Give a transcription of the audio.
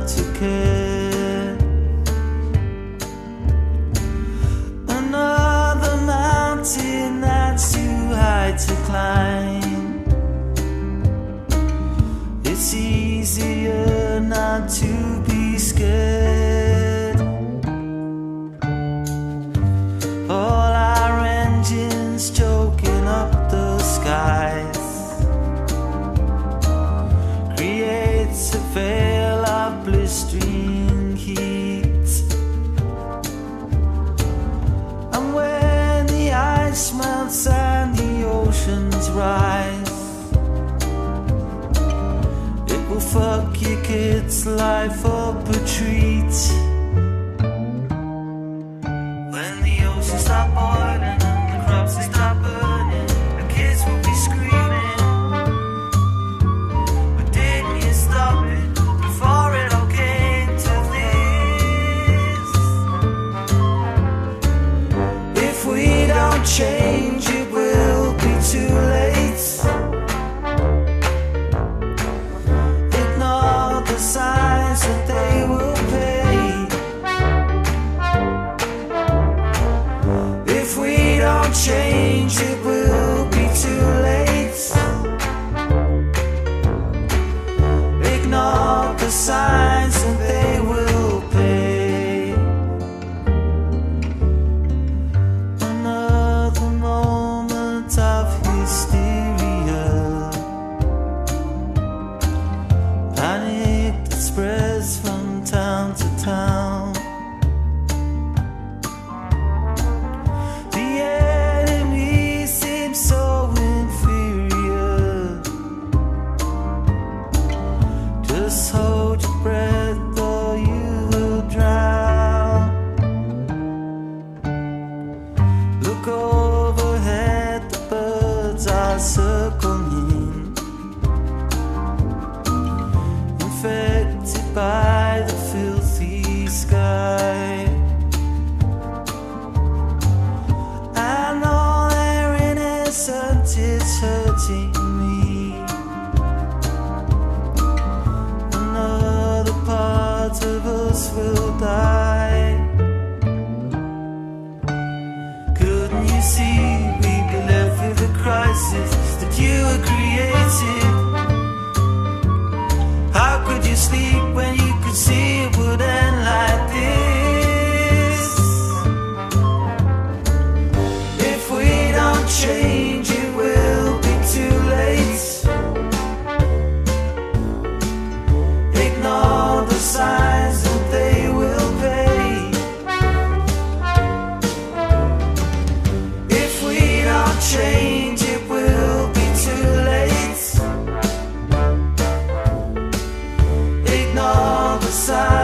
not to care. Another mountain that's too high to climb. It's easier not to be scared. All our engines choking up the skies creates a veil of blistering heat. And when the ice melts and the oceans rise, it will fuck your kid's life up a treat. When the oceans stop boiling and the crops they stop burning, the kids will be screaming, but didn't you stop it before it all came to this? If we don't change, it will be too late. Ignore the signs that they will pay. If we don't change, it will be too late. Ignore the signs and they will pay. Another moment of hysteria, panic that spreads from town to town. The enemy seems so inferior. Just hold your breath or you will drown. Look overhead, the birds are circling, infected by the filthy sky. And all their innocent is hurting me. Another part of us will die. Couldn't you see we'd be left with a crisis that you had created? How could you sleep when you could see it would end like this? If we don't change, it will be too late. Ignore the signs and they will pay. If we don't change, it will be too late. Ignore the signs.